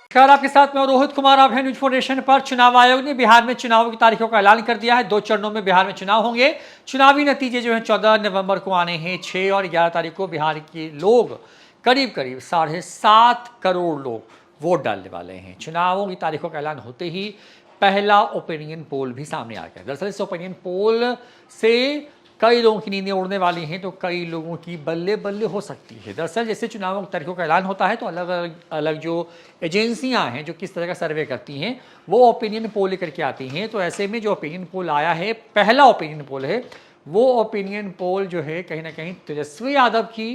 नमस्कार, आपके साथ मैं रोहित कुमार। आप हैं न्यूज फाउंडेशन पर। चुनाव आयोग ने बिहार में चुनाव की तारीखों का ऐलान कर दिया है। 2 चरणों में बिहार में चुनाव होंगे। चुनावी नतीजे जो हैं 14 नवंबर को आने हैं। 6 और 11 तारीख को बिहार के लोग करीब 7.5 करोड़ लोग वोट डालने वाले हैं। चुनावों की तारीखों का ऐलान होते ही पहला ओपिनियन पोल भी सामने आ गया। दरअसल इस ओपिनियन पोल से कई लोगों की नींदें उड़ने वाली हैं, तो कई लोगों की बल्ले बल्ले हो सकती है। दरअसल जैसे चुनावों की तारीखों का ऐलान होता है तो अलग अलग जो एजेंसियां हैं जो किस तरह का सर्वे करती हैं वो ओपिनियन पोल लेकर के आती हैं। तो ऐसे में जो ओपिनियन पोल आया है, पहला ओपिनियन पोल है, वो ओपिनियन पोल जो है कहीं ना कहीं तेजस्वी यादव की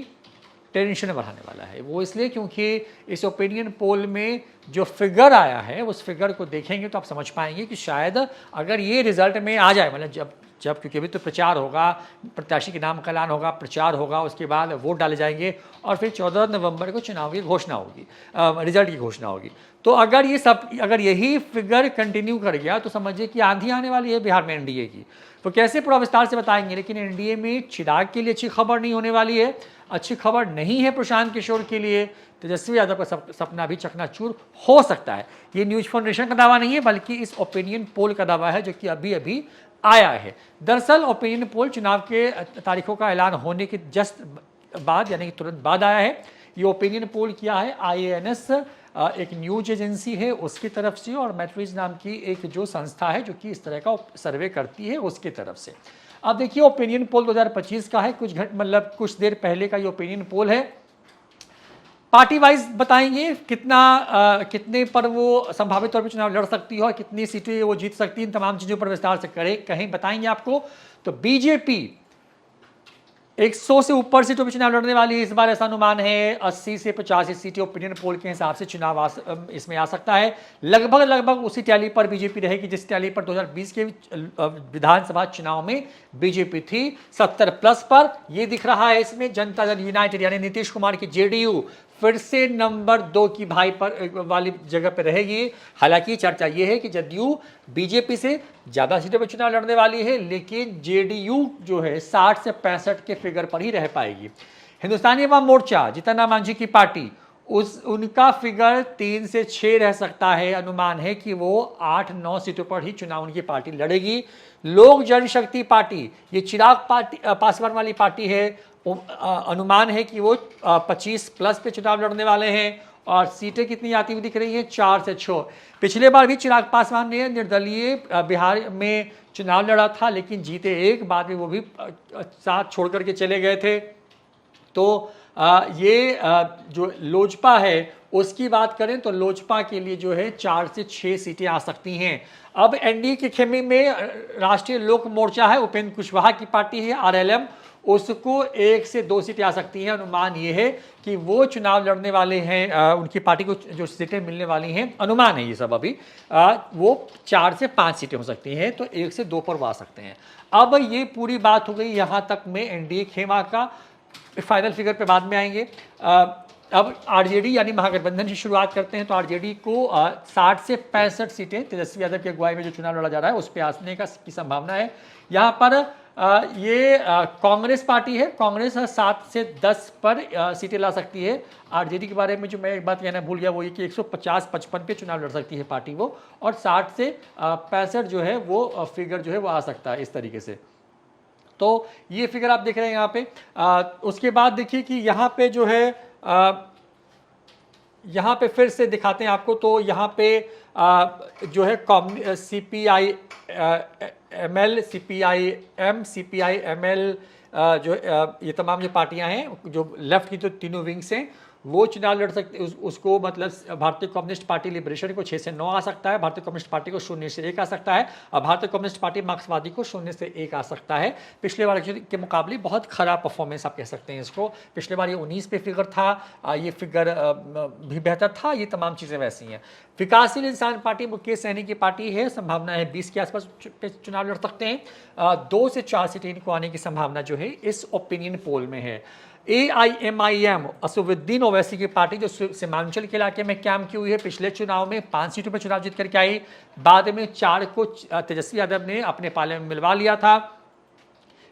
टेंशन बढ़ाने वाला है। वो इसलिए क्योंकि इस ओपिनियन पोल में जो फिगर आया है उस फिगर को देखेंगे तो आप समझ पाएंगे कि शायद अगर ये रिजल्ट में आ जाए, मतलब जब क्योंकि अभी तो प्रचार होगा, प्रत्याशी के नाम का ऐलान होगा, प्रचार होगा, उसके बाद वोट डाले जाएंगे और फिर 14 नवंबर को चुनाव की घोषणा होगी, रिजल्ट की घोषणा होगी। तो अगर यही फिगर कंटिन्यू कर गया तो समझिए कि आंधी आने वाली है बिहार में एनडीए की। तो कैसे पूरा विस्तार से बताएंगे, लेकिन एनडीए में चिराग के लिए अच्छी खबर नहीं होने वाली है। अच्छी खबर नहीं है प्रशांत किशोर के लिए। तेजस्वी यादव का सपना भी चकनाचूर हो सकता है। ये न्यूज फाउंडेशन का दावा नहीं है, बल्कि इस ओपिनियन पोल का दावा है जो कि अभी अभी आया है। दरअसल ओपिनियन पोल चुनाव के तारीखों का ऐलान होने के जस्ट बाद, यानी कि तुरंत बाद आया है। ये ओपिनियन पोल किया है IANS, एक न्यूज एजेंसी है, उसकी तरफ से, और मैट्रिज नाम की एक जो संस्था है जो कि इस तरह का सर्वे करती है, उसकी तरफ से। अब देखिए, ओपिनियन पोल 2025 का है, कुछ देर पहले का ये ओपिनियन पोल है। पार्टी वाइज बताएंगे कितने पर वो संभावित तौर पर चुनाव लड़ सकती है और कितनी सीटें वो जीत सकती है। इन तमाम चीजों पर विस्तार से कहीं बताएंगे आपको। तो बीजेपी 100 से ऊपर सीटों पर चुनाव लड़ने वाली है इस बार, ऐसा अनुमान है। 80 से 85 सीटें ओपिनियन पोल के हिसाब से चुनाव इसमें आ सकता है। लगभग उसी टैली पर बीजेपी रहेगी जिस टैली पर 2020 के विधानसभा चुनाव में बीजेपी थी, 70+ पर। यह दिख रहा है इसमें। जनता दल यूनाइटेड यानी नीतीश कुमार की जेडीयू फिर से नंबर 2 की भाई पर वाली जगह पर रहेगी। हालांकि चर्चा यह है कि जदयू बीजेपी से ज्यादा सीटों पर चुनाव लड़ने वाली है, लेकिन जेडीयू जो है 60 से 65 के फिगर पर ही रह पाएगी। हिंदुस्तानी अवाम मोर्चा, जीतन राम मांझी की पार्टी, उनका फिगर 3 से 6 रह सकता है। अनुमान है कि वो 8-9 सीटों पर ही चुनाव उनकी पार्टी लड़ेगी। लोक जनशक्ति पार्टी, ये चिराग पासवान वाली पार्टी है, अनुमान है कि वो 25+ पे चुनाव लड़ने वाले हैं। और सीटें कितनी आती हुई दिख रही हैं, 4 से 6। पिछले बार भी चिराग पासवान ने निर्दलीय बिहार में चुनाव लड़ा था, लेकिन जीते एक, बाद में वो भी साथ छोड़ करके चले गए थे। तो ये जो लोजपा है उसकी बात करें तो लोजपा के लिए जो है 4 से 6 सीटें आ सकती हैं। अब एनडीए के खेमे में राष्ट्रीय लोक मोर्चा है, उपेंद्र कुशवाहा की पार्टी है, RLM, उसको 1 से 2 सीटें आ सकती हैं। अनुमान ये है कि वो चुनाव लड़ने वाले हैं, उनकी पार्टी को जो सीटें मिलने वाली हैं, अनुमान है ये सब अभी, वो 4 से 5 सीटें हो सकती हैं। तो 1 से 2 पर वो आ सकते हैं। अब ये पूरी बात हो गई यहाँ तक में एनडीए खेमा का। फाइनल फिगर पे बाद में आएंगे। अब आरजेडी यानी महागठबंधन से शुरुआत करते हैं। तो आरजेडी को 60 से 65 सीटें तेजस्वी यादव की अगुवाई में जो चुनाव लड़ा जा रहा है उस पर आने की संभावना है। यहाँ पर ये कांग्रेस पार्टी है, कांग्रेस 7 से 10 पर सीटें ला सकती है। आरजेडी के बारे में जो मैं एक बात कहना भूल गया वो ये कि 150-55 पे चुनाव लड़ सकती है पार्टी वो, और 60 से 65 जो है वो फिगर जो है वो आ सकता है इस तरीके से। तो ये फिगर आप देख रहे हैं यहाँ पे। उसके बाद देखिए कि यहाँ पे जो है यहाँ पे फिर से दिखाते हैं आपको। तो यहाँ पे जो है CPI-ML, CPI-M, CPI-ML, जो ये तमाम जो पार्टियां हैं जो लेफ्ट की तो तीनों विंग्स हैं वो चुनाव लड़ सकते। उसको मतलब भारतीय कम्युनिस्ट पार्टी लिबरेशन को 6 से 9 आ सकता है, भारतीय कम्युनिस्ट पार्टी को 0 से 1 आ सकता है, और भारतीय कम्युनिस्ट पार्टी मार्क्सवादी को 0 से 1 आ सकता है। पिछले बार के मुकाबले बहुत खराब परफॉर्मेंस आप कह सकते हैं इसको। पिछले बार ये 19 पे फिगर था, ये फिगर भी बेहतर था। ये तमाम चीज़ें वैसी हैं। विकासशील इंसान पार्टी मुकेश सहनी की पार्टी है, संभावना है 20 के आसपास पे चुनाव लड़ सकते हैं। 2 से 4 सीटें इनको आने की संभावना जो है इस ओपिनियन पोल में है। AIMIM असुद्दीन ओवैसी की पार्टी जो सीमांचल के इलाके में काम की हुई है, पिछले चुनाव में 5 सीटों पर चुनाव जीत करके आई, बाद में 4 को तेजस्वी यादव ने अपने पाले में मिलवा लिया था।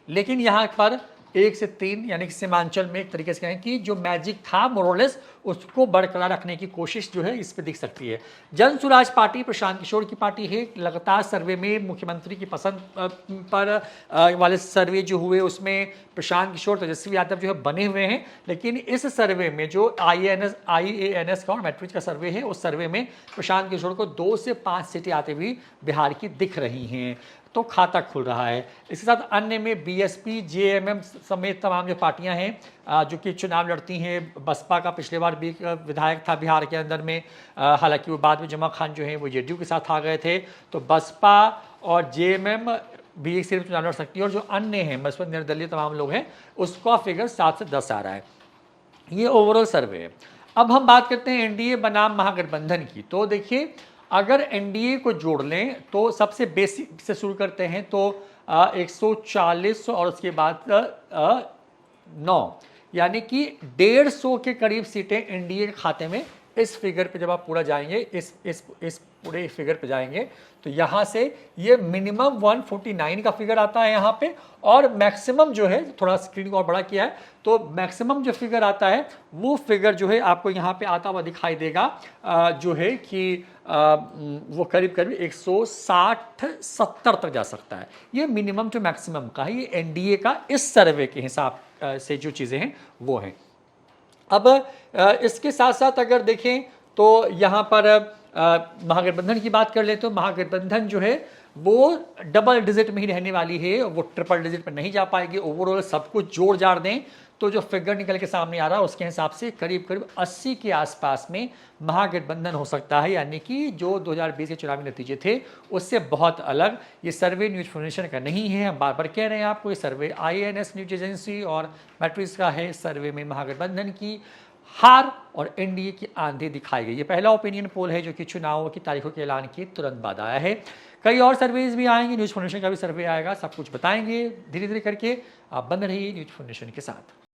लेकिन यहाँ पर 1 से 3 यानी कि सीमांचल में एक तरीके से कहें कि जो मैजिक था मोरलेस उसको बरकरार रखने की कोशिश जो है इस पे दिख सकती है। जन सुराज पार्टी प्रशांत किशोर की पार्टी है। लगातार सर्वे में मुख्यमंत्री की पसंद पर वाले सर्वे जो हुए उसमें प्रशांत किशोर तेजस्वी यादव जो है बने हुए हैं, लेकिन इस सर्वे में जो IANS का और मैट्रिक्स का सर्वे है उस सर्वे में प्रशांत किशोर को 2 से 5 सीटें आते हुए बिहार की दिख रही हैं, तो खाता खुल रहा है। इसके साथ अन्य में BSP JMM समेत तमाम जो पार्टियां हैं जो कि चुनाव लड़ती हैं। बसपा का पिछले बार भी विधायक था बिहार के अंदर में, हालांकि वो बाद में जमा खान जो हैं वो JDU के साथ आ गए थे। तो बसपा और JMM भी एक सिर्फ चुनाव लड़ सकती है, और जो अन्य हैं बसपा निर्दलीय तमाम लोग हैं उसका फिगर 7 से 10 आ रहा है। ये ओवरऑल सर्वे है। अब हम बात करते हैं NDA बनाम महागठबंधन की। तो देखिए, अगर NDA को जोड़ लें तो सबसे बेसिक से शुरू करते हैं तो 140 और उसके बाद 9 यानी कि 150 के करीब सीटें NDA के खाते में। इस फिगर पे जब आप पूरा जाएंगे, इस पूरे फिगर पे जाएंगे तो यहाँ से ये मिनिमम 149 का फिगर आता है यहाँ पे, और मैक्सिमम जो है, थोड़ा स्क्रीन को और बड़ा किया है तो मैक्सिमम जो फिगर आता है वो फिगर जो है आपको यहाँ पे आता हुआ दिखाई देगा, जो है कि वो करीब करीब 160-70 तक जा सकता है। ये मिनिमम जो मैक्सिमम का है, ये NDA का इस सर्वे के हिसाब से जो चीज़ें हैं वो हैं। अब इसके साथ साथ अगर देखें तो यहाँ पर महागठबंधन की बात कर ले तो महागठबंधन जो है वो डबल डिजिट में ही रहने वाली है, वो ट्रिपल डिजिट पर नहीं जा पाएगी। ओवरऑल सब कुछ जोड़ जाड़ दें तो जो फिगर निकल के सामने आ रहा है उसके हिसाब से करीब करीब 80 के आसपास में महागठबंधन हो सकता है, यानी कि जो 2020 के चुनावी नतीजे थे उससे बहुत अलग। ये सर्वे न्यूज फाउंडेशन का नहीं है, हम बार बार कह रहे हैं आपको, ये सर्वे IANS न्यूज एजेंसी और मैट्रिक्स का है। सर्वे में महागठबंधन की हार और NDA की आंधी दिखाई गई। ये पहला ओपिनियन पोल है जो कि चुनाव की तारीखों के ऐलान के तुरंत बाद आया है। कई और सर्वेज भी आएंगे, न्यूज फाउंडेशन का भी सर्वे आएगा, सब कुछ बताएंगे धीरे धीरे करके। आप बंद रहिए न्यूज फाउंडेशन के साथ।